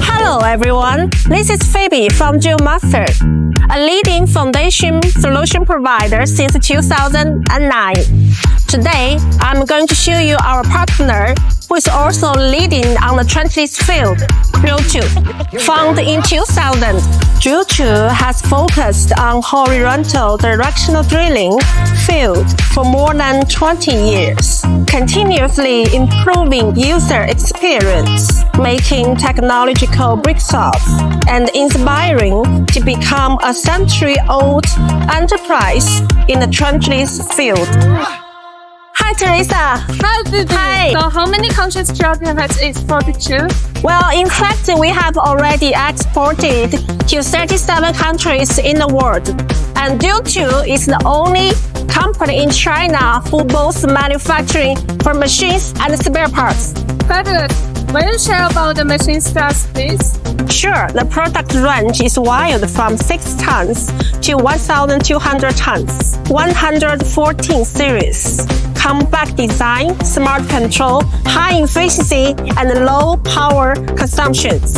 Hello everyone, this is Phoebe from DrillMaster, a leading foundation solution provider since 2009. Today, I'm going to show you our partner who is also leading on the trenchless field, Drill2. Founded in 2000, Drill2 has focused on horizontal directional drilling field for more than 20 years, continuously improving user experience, making technological breakthroughs, and inspiring to become a century-old enterprise in the trenchless field. Hi, Teresa. Hi, Vivi. Hi. So how many countries Drill2 has exported to? Well, in fact, we have already exported to 37 countries in the world. And Drill2 is the only company in China who both manufacturing for machines and spare parts. Fabulous. Will you share about the machine specs, please? Sure, the product range is wide from 6 tons to 1,200 tons. 114 series. Compact design, smart control, high efficiency, and low power consumptions.